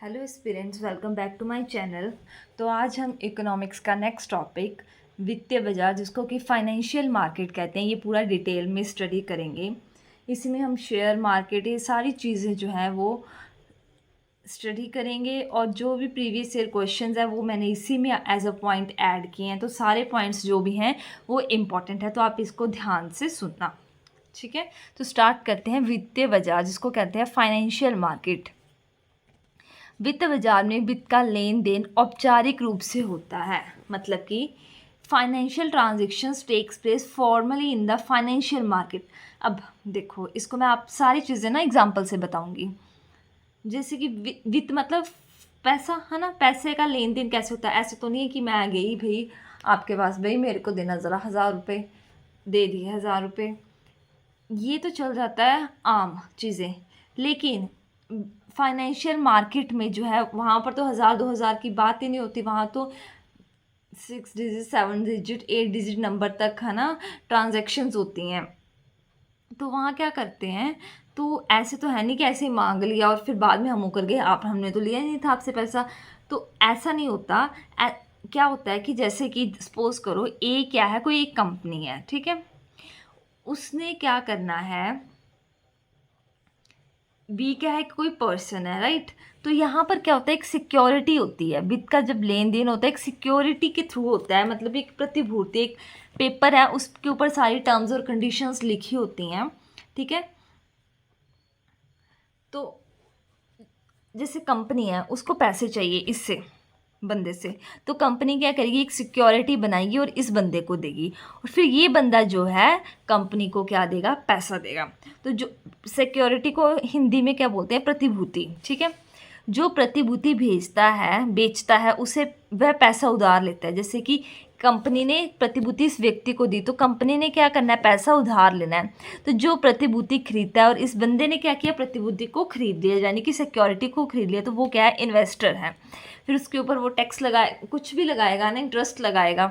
Hello students, welcome back to my channel. तो आज हम इकोनॉमिक्स का नेक्स्ट टॉपिक वित्तीय बाजार, जिसको कि फाइनेंशियल मार्केट कहते हैं, ये पूरा डिटेल में स्टडी करेंगे। इसमें हम शेयर मार्केट, ये सारी चीज़ें जो हैं वो स्टडी करेंगे और जो भी प्रीवियस ईयर क्वेश्चंस हैं वो मैंने इसी में एज अ पॉइंट ऐड किए हैं। तो सारे पॉइंट्स जो भी हैं वो इम्पॉर्टेंट है, तो आप इसको ध्यान से सुनना, ठीक है। तो स्टार्ट करते हैं। वित्तीय बाजार, जिसको कहते हैं फाइनेंशियल मार्केट। वित्त बाजार में वित्त का लेन देन औपचारिक रूप से होता है, मतलब कि financial transactions takes place formally in the financial market. अब देखो, इसको मैं आप सारी चीज़ें ना एग्जांपल से बताऊंगी। जैसे कि वित्त मतलब पैसा है ना, पैसे का लेन देन कैसे होता है। ऐसे तो नहीं है कि मैं गई भाई आपके पास, भाई मेरे को देना ज़रा 1000 रुपये, दे दिए 1000 रुपये, ये तो चल जाता है आम चीज़ें। लेकिन फाइनेंशियल मार्केट में जो है वहाँ पर तो 1000 2000 की बात ही नहीं होती। वहाँ तो 6 डिजिट 7 डिजिट 8 डिजिट नंबर तक है ना ट्रांजैक्शंस होती हैं। तो वहाँ क्या करते हैं, तो ऐसे तो है नहीं कि ऐसे ही मांग लिया और फिर बाद में हम मुकर गए, आप हमने तो लिया ही नहीं था आपसे पैसा। तो ऐसा नहीं होता। क्या होता है कि जैसे कि सपोज करो ए क्या है, कोई एक कंपनी है, ठीक है। उसने क्या करना है, बी क्या है, कोई पर्सन है, राइट। तो यहाँ पर क्या होता है, एक सिक्योरिटी होती है। वित्त का जब लेन देन होता है एक सिक्योरिटी के थ्रू होता है, मतलब एक प्रतिभूति, एक पेपर है, उसके ऊपर सारी टर्म्स और कंडीशंस लिखी होती हैं, ठीक है। तो जैसे कंपनी है, उसको पैसे चाहिए इससे, बंदे से, तो कंपनी क्या करेगी, एक सिक्योरिटी बनाएगी और इस बंदे को देगी, और फिर ये बंदा जो है कंपनी को क्या देगा, पैसा देगा। तो जो सिक्योरिटी को हिंदी में क्या बोलते हैं, प्रतिभूति, ठीक है। जो प्रतिभूति बेचता है उसे वह पैसा उधार लेता है। जैसे कि कंपनी ने प्रतिभूति इस व्यक्ति को दी, तो कंपनी ने क्या करना है, पैसा उधार लेना है। तो जो प्रतिभूति खरीदता है, और इस बंदे ने क्या किया, प्रतिभूति को खरीद लिया, यानी कि सिक्योरिटी को खरीद लिया, तो वो क्या है, इन्वेस्टर है। फिर उसके ऊपर वो टैक्स लगाए, कुछ भी लगाएगा ना, इंटरेस्ट लगाएगा।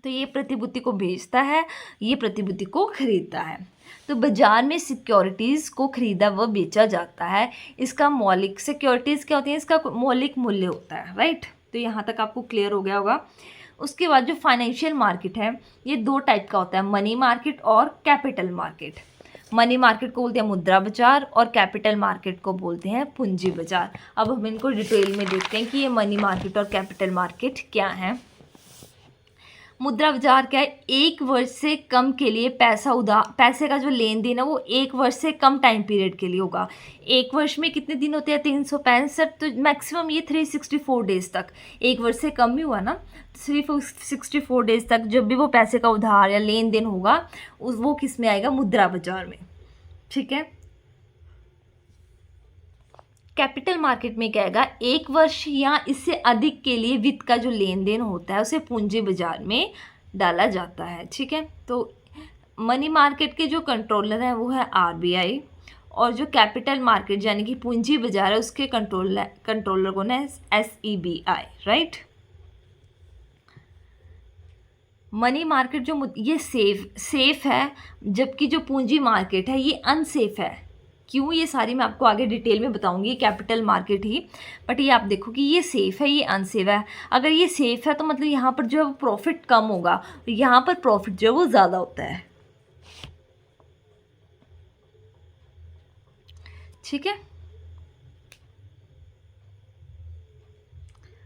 तो ये प्रतिभूति को बेचता है, ये प्रतिभूति को खरीदता है। तो बाजार में सिक्योरिटीज़ को खरीदा व बेचा जाता है। इसका मौलिक, सिक्योरिटीज़ क्या होती है, इसका मौलिक मूल्य होता है, राइट। तो यहाँ तक आपको क्लियर हो गया होगा। उसके बाद जो फाइनेंशियल मार्केट है, ये दो टाइप का होता है, मनी मार्केट और कैपिटल मार्केट। मनी मार्केट को बोलते हैं मुद्रा बाजार, और कैपिटल मार्केट को बोलते हैं पूंजी बाजार। अब हम इनको डिटेल में देखते हैं कि ये मनी मार्केट और कैपिटल मार्केट क्या है। मुद्रा बाजार क्या है, एक वर्ष से कम के लिए पैसे का जो लेन देन है वो एक वर्ष से कम टाइम पीरियड के लिए होगा। एक वर्ष में कितने दिन होते हैं, 365, तो मैक्सिमम ये 364 डेज तक, एक वर्ष से कम ही हुआ ना, 364 डेज तक जब भी वो पैसे का उधार या लेन देन होगा वो किस में आएगा, मुद्रा बाजार में, ठीक है। कैपिटल मार्केट में क्या आएगा, एक वर्ष या इससे अधिक के लिए वित्त का जो लेन देन होता है उसे पूंजी बाजार में डाला जाता है, ठीक है। तो मनी मार्केट के जो कंट्रोलर हैं वो है आरबीआई, और जो कैपिटल मार्केट यानी कि पूंजी बाजार है उसके कंट्रोलर कौन है, एसईबीआई, राइट। मनी मार्केट जो ये सेफ है, जबकि जो पूंजी मार्केट है ये अनसेफ है। क्यों, ये सारी मैं आपको आगे डिटेल में बताऊंगी, कैपिटल मार्केट ही। बट ये आप देखो कि ये सेफ़ है, ये अनसेफ है। अगर ये सेफ़ है तो मतलब यहाँ पर जो है प्रॉफिट कम होगा, यहाँ पर प्रॉफिट जो है वो ज़्यादा होता है, ठीक है।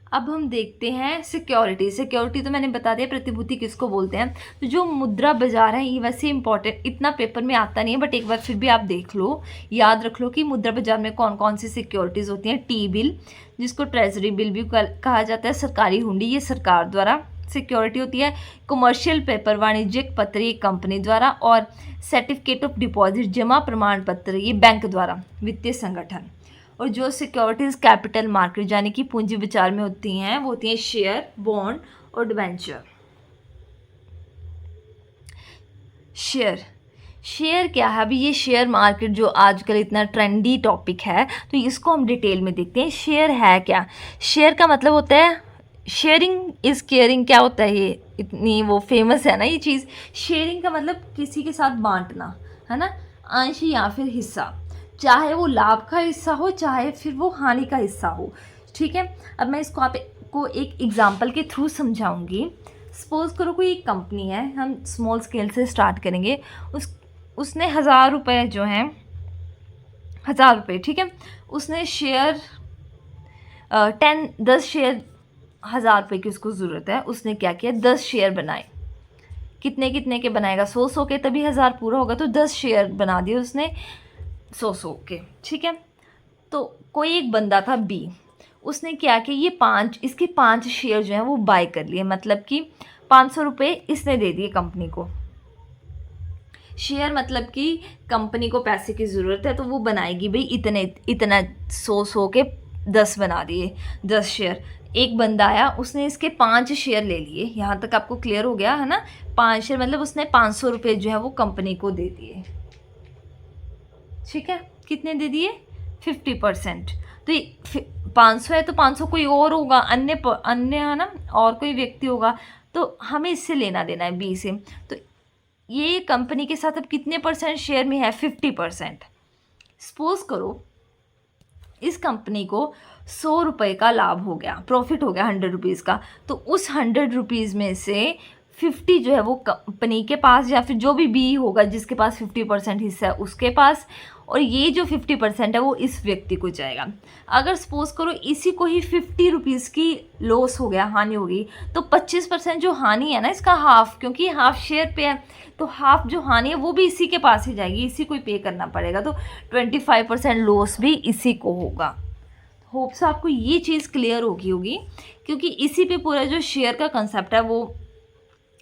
अब हम देखते हैं सिक्योरिटी तो मैंने बता दिया प्रतिभूति किसको बोलते हैं। तो जो मुद्रा बाजार है ये वैसे इंपॉर्टेंट, इतना पेपर में आता नहीं है, बट एक बार फिर भी आप देख लो, याद रख लो कि मुद्रा बाजार में कौन कौन सी सिक्योरिटीज़ होती हैं। टी बिल, जिसको ट्रेजरी बिल भी कहा जाता है, सरकारी हुंडी, ये सरकार द्वारा सिक्योरिटी होती है। कमर्शियल पेपर, वाणिज्यिक पत्र, ये कंपनी द्वारा। और सर्टिफिकेट ऑफ डिपॉजिट, जमा प्रमाण पत्र, ये बैंक द्वारा, वित्तीय संगठन। और जो सिक्योरिटीज़ कैपिटल मार्केट यानी कि पूंजी बाजार में होती हैं वो होती हैं शेयर, बॉन्ड और डिबेंचर। शेयर क्या है, अभी ये शेयर मार्केट जो आजकल इतना ट्रेंडी टॉपिक है, तो इसको हम डिटेल में देखते हैं। शेयर है क्या, शेयर का मतलब होता है शेयरिंग इज़ केयरिंग। क्या होता है, ये इतनी वो फेमस है ना ये चीज़। शेयरिंग का मतलब किसी के साथ बांटना, है ना, अंश या फिर हिस्सा। चाहे वो लाभ का हिस्सा हो चाहे फिर वो हानि का हिस्सा हो। ठीक है, अब मैं इसको आपको एक एग्जांपल के थ्रू समझाऊंगी। सपोज करो कोई एक कंपनी है, हम स्मॉल स्केल से स्टार्ट करेंगे। उसने 1000 रुपये जो हैं, 1000 रुपये, ठीक है, उसने शेयर 10 शेयर, 1000 रुपये की उसको ज़रूरत है। उसने क्या किया, 10 शेयर बनाए। कितने कितने के बनाएगा, 100 के, तभी 1000 पूरा होगा। तो 10 शेयर बना दिए उसने 100 के, ठीक है। तो कोई एक बंदा था बी, उसने क्या किया, ये इसके 5 शेयर जो हैं वो बाय कर लिए। मतलब कि 500 रुपये इसने दे दिए कंपनी को। शेयर मतलब कि कंपनी को पैसे की ज़रूरत है तो वो बनाएगी भाई इतना 100 के 10 बना दिए, 10 शेयर। एक बंदा आया, उसने इसके 5 शेयर ले लिए। यहाँ तक आपको क्लियर हो गया है ना। 5 शेयर मतलब उसने 500 रुपये जो है वो कंपनी को दे दिए। ठीक है, कितने दे दिए, 50%। तो 500 है तो 500 कोई और होगा, अन्य है ना, और कोई व्यक्ति होगा, तो हमें इससे लेना देना है, बी से। तो ये कंपनी के साथ अब कितने परसेंट शेयर में है, 50%। सपोज करो इस कंपनी को 100 रुपये का लाभ हो गया, प्रॉफिट हो गया 100 रुपीज़ का। तो उस 100 रुपीज़ में से 50 जो है वो कंपनी के पास, या फिर जो भी बी होगा जिसके पास 50% हिस्सा है उसके पास, और ये जो 50% है वो इस व्यक्ति को जाएगा। अगर सपोज करो इसी को ही 50 रुपीज़ की लॉस हो गया, हानि होगी, तो 25% जो हानि है ना, इसका हाफ, क्योंकि हाफ शेयर पे है, तो हाफ जो हानि है वो भी इसी के पास ही जाएगी, इसी को ही पे करना पड़ेगा। तो 25% लॉस भी इसी को होगा। होप्स आपको ये चीज़ क्लियर होगी, क्योंकि इसी पे पूरा जो शेयर का कंसेप्ट है वो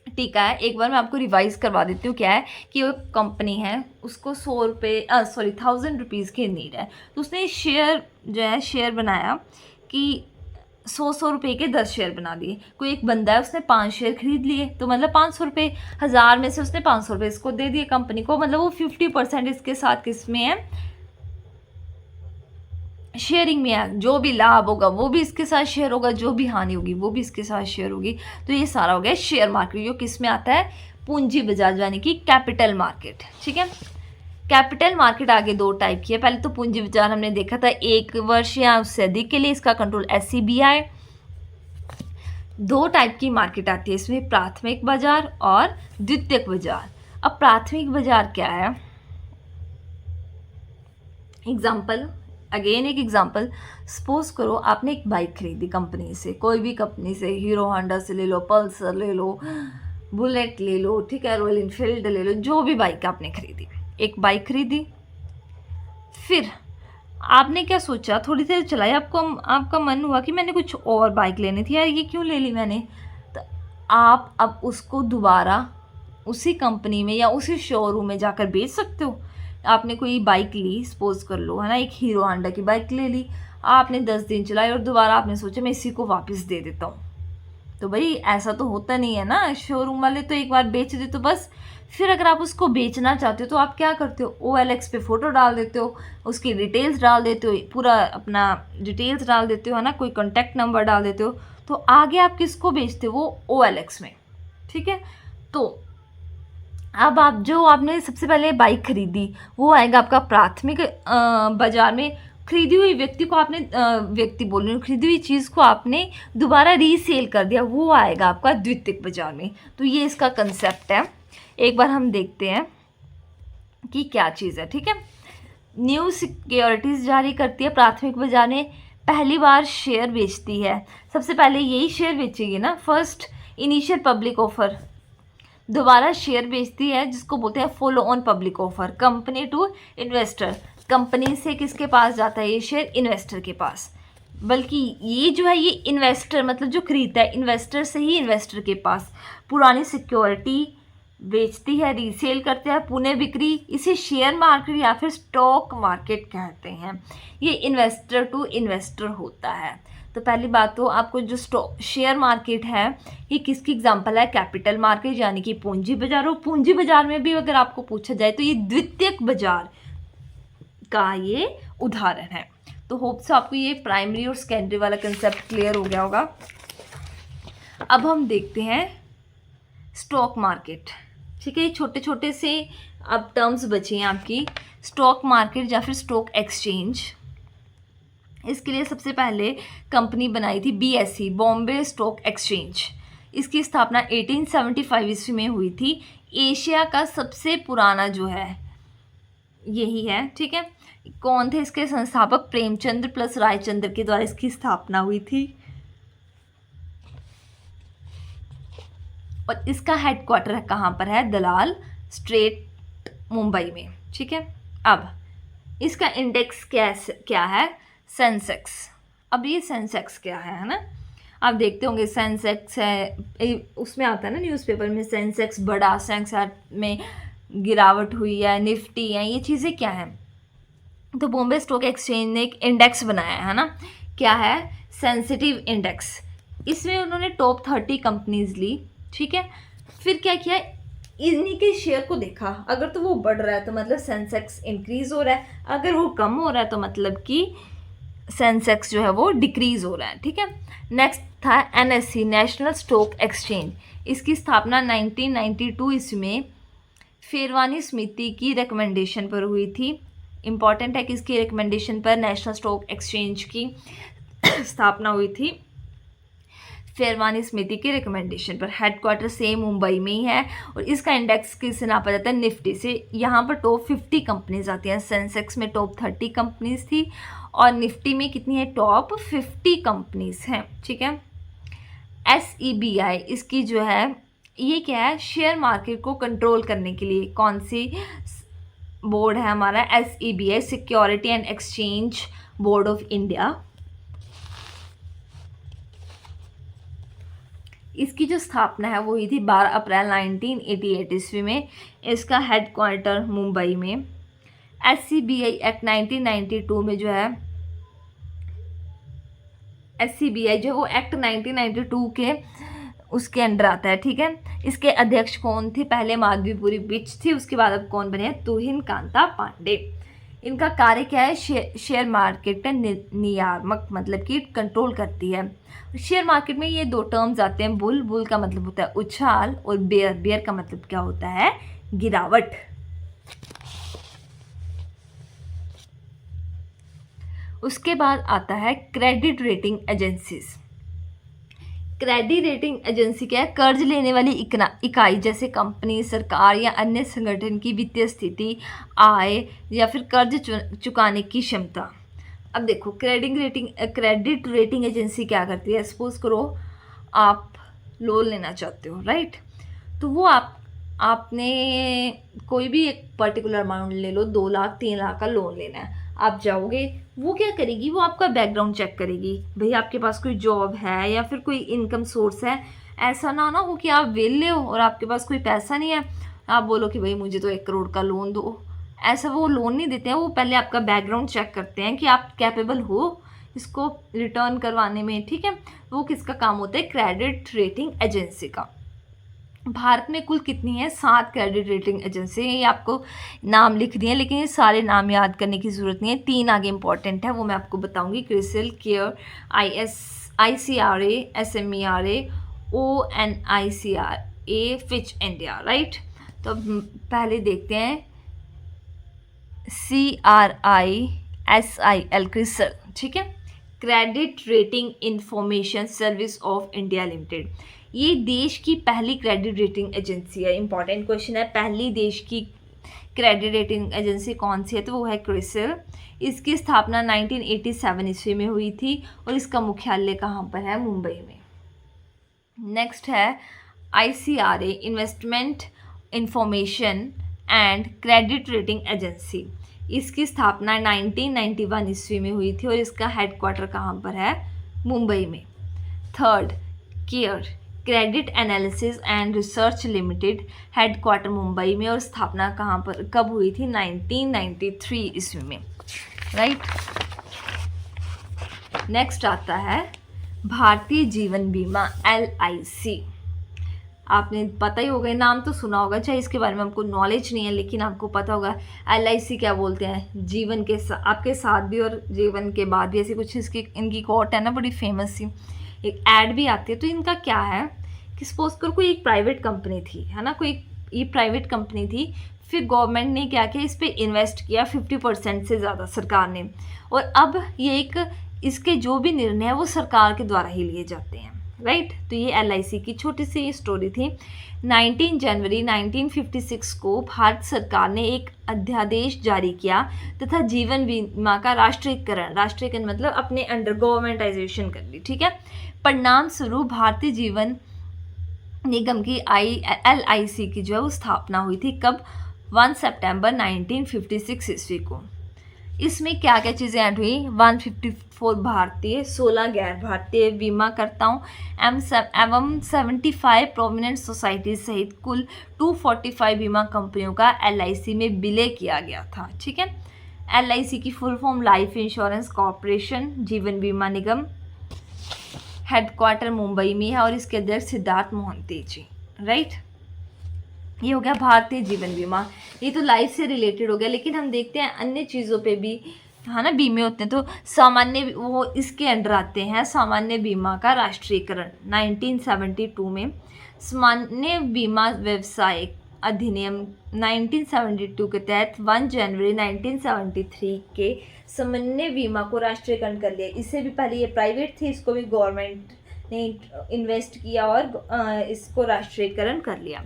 टिका है। एक बार मैं आपको रिवाइज करवा देती हूँ। क्या है कि वो कंपनी है, उसको 1000 रुपीज़ की नीड है। तो उसने शेयर जो है, शेयर बनाया कि 100 रुपये के 10 शेयर बना दिए। कोई एक बंदा है, उसने 5 शेयर खरीद लिए, तो मतलब 500 रुपये, 1000 में से उसने 500 रुपये इसको दे दिए कंपनी को। मतलब वो 50% इसके साथ किस में है, शेयरिंग में है। जो भी लाभ होगा वो भी इसके साथ शेयर होगा, जो भी हानि होगी वो भी इसके साथ शेयर होगी। तो ये सारा हो गया शेयर मार्केट, जो किस में आता है, पूंजी बाजार, यानी कि कैपिटल मार्केट। ठीक है, कैपिटल मार्केट आगे 2 टाइप की है। पहले तो पूंजी बाजार हमने देखा था 1 वर्ष या उससे अधिक के लिए, इसका कंट्रोल SCBI। 2 टाइप की मार्केट आती है इसमें, प्राथमिक बाजार और द्वितीयक बाजार। अब प्राथमिक बाजार क्या है, एग्जाम्पल, अगेन एक एग्जाम्पल। सपोज करो आपने एक बाइक खरीदी कंपनी से, कोई भी कंपनी से, हीरो होंडा से ले लो, पल्सर ले लो, बुलेट ले लो, ठीक है, रॉयल इनफील्ड ले लो, जो भी बाइक आपने खरीदी। एक बाइक खरीदी, फिर आपने क्या सोचा, थोड़ी देर चलाई, आपका मन हुआ कि मैंने कुछ और बाइक लेनी थी यार, ये क्यों ले ली मैंने। तो आप अब उसको दोबारा उसी कंपनी में या उसी शोरूम में जाकर बेच सकते हो। आपने कोई बाइक ली, सपोज कर लो, है ना, एक हीरो होंडा की बाइक ले ली, आपने 10 दिन चलाई और दोबारा आपने सोचा मैं इसी को वापस दे देता हूँ। तो भाई ऐसा तो होता नहीं है ना, शोरूम वाले तो एक बार बेच दे तो बस। फिर अगर आप उसको बेचना चाहते हो तो आप क्या करते हो, OLX पे फ़ोटो डाल देते हो, उसकी डिटेल्स डाल देते हो, पूरा अपना डिटेल्स डाल देते हो, है ना, कोई कॉन्टैक्ट नंबर डाल देते हो। तो आगे आप किसको बेचते हो, वो OLX में। ठीक है, तो अब आप जो आपने सबसे पहले बाइक खरीदी वो आएगा आपका प्राथमिक बाजार में। खरीदी हुई व्यक्ति को आपने व्यक्ति बोल रही हूँ, खरीदी हुई चीज़ को आपने दोबारा रीसेल कर दिया, वो आएगा आपका द्वितीयक बाजार में। तो ये इसका कंसेप्ट है। एक बार हम देखते हैं कि क्या चीज़ है। ठीक है, न्यू सिक्योरिटीज़ जारी करती है प्राथमिक बाजार में, पहली बार शेयर बेचती है। सबसे पहले यही शेयर बेचेगी ना, फर्स्ट इनिशियल पब्लिक ऑफर। दोबारा शेयर बेचती है जिसको बोलते हैं follow on public offer, company to investor. Company से किसके पास जाता है ये शेयर, इन्वेस्टर के पास। बल्कि ये जो है, ये इन्वेस्टर मतलब जो खरीदता है, इन्वेस्टर से ही इन्वेस्टर के पास पुरानी सिक्योरिटी बेचती है, रीसेल करते हैं, पुनः बिक्री। इसे शेयर मार्केट या फिर स्टॉक मार्केट कहते हैं। ये इन्वेस्टर टू इन्वेस्टर होता है। तो पहली बात तो आपको जो शेयर मार्केट है ये किसकी एग्जांपल है, कैपिटल मार्केट, यानी कि पूंजी बाजार। और पूंजी बाजार में भी अगर आपको पूछा जाए तो ये द्वितीयक बाजार का ये उदाहरण है। तो होप से आपको ये प्राइमरी और सेकेंडरी वाला कंसेप्ट क्लियर हो गया होगा। अब हम देखते हैं स्टॉक मार्केट। ठीक है, छोटे छोटे से अब टर्म्स बची हैं आपकी स्टॉक मार्केट या फिर स्टॉक एक्सचेंज। इसके लिए सबसे पहले कंपनी बनाई थी BSE, बॉम्बे स्टॉक एक्सचेंज। इसकी स्थापना 1875 ईस्वी में हुई थी। एशिया का सबसे पुराना जो है यही है, ठीक है। कौन थे इसके संस्थापक? प्रेमचंद्र प्लस रायचंद्र के द्वारा इसकी स्थापना हुई थी और इसका हेडक्वार्टर कहाँ पर है? दलाल स्ट्रेट, मुंबई में, ठीक है। अब इसका इंडेक्स क्या है? सेंसेक्स। अब ये सेंसेक्स क्या है ना? आप देखते होंगे सेंसेक्स है, उसमें आता है ना न्यूज़पेपर में, सेंसेक्स बढ़ा, सेंसेक्स में गिरावट हुई है, निफ्टी है, ये चीज़ें क्या हैं? तो बॉम्बे स्टॉक एक्सचेंज ने एक इंडेक्स बनाया है ना, क्या है? Sensitive index. इसमें उन्होंने टॉप 30 कंपनीज ली, ठीक है। फिर क्या किया? इन्हीं के शेयर को देखा, अगर तो वो बढ़ रहा है तो मतलब सेंसेक्स इंक्रीज हो रहा है, अगर वो कम हो रहा है तो मतलब कि सेंसेक्स जो है वो डिक्रीज हो रहा है, ठीक है। नेक्स्ट था NSE, नेशनल स्टॉक एक्सचेंज। इसकी स्थापना 1992 ईस्वी में फेरवानी समिति की रिकमेंडेशन पर हुई थी। इम्पॉर्टेंट है कि इसकी रिकमेंडेशन पर नेशनल स्टॉक एक्सचेंज की स्थापना हुई थी, फेरवानी समिति की रिकमेंडेशन पर। हेडक्वार्टर सेम मुंबई में ही है और इसका इंडेक्स किससे नापा जाता है? निफ्टी से। यहाँ पर टॉप 50 कंपनीज आती हैं। सेंसेक्स में टॉप 30 कंपनीज थी और निफ्टी में कितनी है? टॉप 50 कंपनीज हैं, ठीक है। SEBI इसकी जो है ये क्या है? शेयर मार्केट को कंट्रोल करने के लिए कौन सी बोर्ड है हमारा? SEBI, security and exchange board of India. इसकी जो स्थापना है वो हुई थी 12 अप्रैल 1988 ईस्वी में। इसका हेडक्वार्टर मुंबई में। SCBI एक्ट 1992 में जो है, SCBI जो वो एक्ट 1992 के उसके अंडर आता है, ठीक है। इसके अध्यक्ष कौन थे? पहले माधवीपुरी बिच थी, उसके बाद अब कौन बने हैं? तुहिन कांता पांडे। इनका कार्य क्या है? शेयर मार्केट का नियामक, मतलब कि कंट्रोल करती है। शेयर मार्केट में ये दो टर्म्स आते हैं, बुल का मतलब होता है उछाल और बेयर का मतलब क्या होता है? गिरावट। उसके बाद आता है credit rating agencies. Credit rating agency क्या है? कर्ज लेने वाली इकाई जैसे कंपनी, सरकार या अन्य संगठन की वित्तीय स्थिति, आय या फिर कर्ज चुकाने की क्षमता। अब देखो क्रेडिट रेटिंग एजेंसी क्या करती है? सपोज करो आप लोन लेना चाहते हो, राइट। तो वो आपने कोई भी एक पर्टिकुलर अमाउंट ले लो, 2 लाख 3 लाख का लोन लेना है। आप जाओगे, वो क्या करेगी? वो आपका बैकग्राउंड चेक करेगी, भाई आपके पास कोई जॉब है या फिर कोई इनकम सोर्स है। ऐसा ना हो कि आप वेले हो और आपके पास कोई पैसा नहीं है, आप बोलो कि भाई मुझे तो 1 करोड़ का लोन दो। ऐसा वो लोन नहीं देते हैं, वो पहले आपका बैकग्राउंड चेक करते हैं कि आप कैपेबल हो इसको रिटर्न करवाने में, ठीक है। वो किसका काम होता है? क्रेडिट रेटिंग एजेंसी का। भारत में कुल कितनी है? 7 क्रेडिट रेटिंग एजेंसी। ये आपको नाम लिख दिए, लेकिन ये सारे नाम याद करने की ज़रूरत नहीं है। 3 आगे इंपॉर्टेंट है, वो मैं आपको बताऊंगी। CRISIL, care, ICRA, SMERA, ONICRA, Fitch India, right. तो अब पहले देखते हैं CRISIL, क्रिसिल, ठीक है। Credit rating information service of India limited. ये देश की पहली क्रेडिट रेटिंग एजेंसी है। इंपॉर्टेंट क्वेश्चन है, पहली देश की क्रेडिट रेटिंग एजेंसी कौन सी है? तो वो है क्रिसिल। इसकी स्थापना 1987 ईस्वी में हुई थी और इसका मुख्यालय कहाँ पर है? मुंबई में। नेक्स्ट है ICRA, investment information and credit rating agency. इसकी स्थापना 1991 ईस्वी में हुई थी और इसका हेडक्वार्टर कहाँ पर है? मुंबई में। Third, care, credit analysis and research limited, headquarter Mumbai में और स्थापना कहाँ पर कब हुई थी? 1993 ईस्वी में, राइट। नेक्स्ट आता है भारतीय जीवन बीमा, LIC। आपने पता ही होगा, नाम तो सुना होगा, चाहे इसके बारे में हमको नॉलेज नहीं है, लेकिन आपको पता होगा LIC क्या बोलते हैं? जीवन के आपके साथ भी और जीवन के बाद भी, ऐसी कुछ इसकी इनकी कोट है ना, बड़ी फेमस सी, एक ऐड भी आती है। तो इनका क्या है कि सपोज करो कोई एक प्राइवेट कंपनी थी, है ना, कोई ये प्राइवेट कंपनी थी, फिर गवर्नमेंट ने क्या किया, इस पर इन्वेस्ट किया 50% से ज़्यादा सरकार ने। और अब ये एक इसके जो भी निर्णय है वो सरकार के द्वारा ही लिए जाते हैं, राइट। तो ये LIC की छोटी सी स्टोरी थी। 19 जनवरी 1956 को भारत सरकार ने एक अध्यादेश जारी किया तथा जीवन बीमा का राष्ट्रीयकरण मतलब अपने अंडर गवर्नमेंटाइजेशन कर ली, ठीक है। परिणाम स्वरूप भारतीय जीवन निगम की LIC की जो है वो स्थापना हुई थी। कब? 1 सितंबर 1956 ईस्वी को। इसमें क्या क्या चीज़ें ऐड हुई? 154 भारतीय, 16 गैर भारतीय बीमाकर्ताओं एवं 75 प्रोविडेंट सोसाइटी सहित कुल 245 बीमा कंपनियों का LIC में विलय किया गया था, ठीक है। LIC की full form life insurance corporation, जीवन बीमा निगम, हेडक्वार्टर मुंबई में है और इसके अध्यक्ष सिद्धार्थ मोहंती जी, राइट। ये हो गया भारतीय जीवन बीमा। ये तो लाइफ से रिलेटेड हो गया, लेकिन हम देखते हैं अन्य चीज़ों पे भी, हाँ ना, बीमे होते हैं। तो सामान्य वो इसके अंडर आते हैं। सामान्य बीमा का राष्ट्रीयकरण 1972 में, सामान्य बीमा व्यवसाय अधिनियम 1972 के तहत 1 जनवरी 1973 के सामान्य बीमा को राष्ट्रीयकरण कर लिया। इससे भी पहले ये प्राइवेट थी, इसको भी गवर्नमेंट ने इन्वेस्ट किया और इसको राष्ट्रीयकरण कर लिया।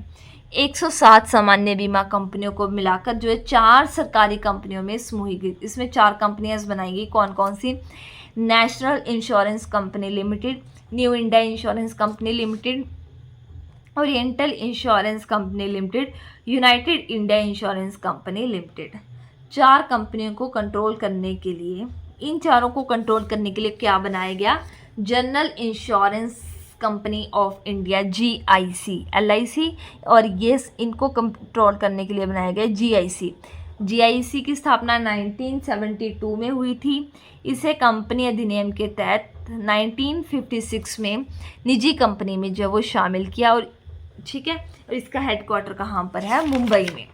107 सामान्य बीमा कंपनियों को मिलाकर जो है 4 सरकारी कंपनियों में समूहीकृत, इसमें 4 कंपनियां बनाई गई। कौन कौन सी? National insurance company limited, new India insurance company limited, oriental insurance company limited, united India insurance company limited. 4 कंपनियों को कंट्रोल करने के लिए, इन चारों को कंट्रोल करने के लिए क्या बनाया गया? General insurance company of India, GIC, LIC, और ये इनको कंट्रोल करने के लिए बनाया गया GIC। GIC की स्थापना 1972 में हुई थी। इसे कंपनी अधिनियम के तहत 1956 में निजी कंपनी में जो वो शामिल किया, और ठीक है, और इसका हेडक्वार्टर कहाँ पर है? मुंबई में।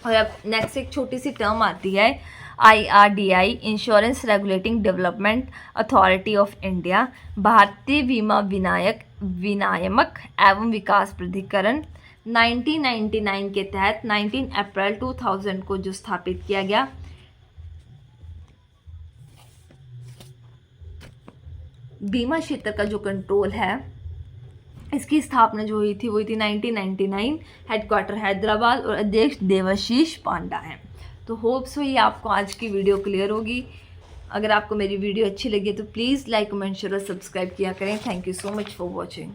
और अब नेक्स्ट एक छोटी सी टर्म आती है IRDI, insurance regulating development authority of India, भारतीय बीमा विनियामक एवं विकास प्राधिकरण। 1999 के तहत 19 अप्रैल 2000 को जो स्थापित किया गया। बीमा क्षेत्र का जो कंट्रोल है, इसकी स्थापना जो हुई थी 1999, हेडक्वार्टर हैदराबाद और अध्यक्ष देवाशीष पांडा हैं। तो होप सो ये आपको आज की वीडियो क्लियर होगी। अगर आपको मेरी वीडियो अच्छी लगी तो प्लीज़ लाइक, कमेंट, शेयर और सब्सक्राइब किया करें। Thank you so much for watching.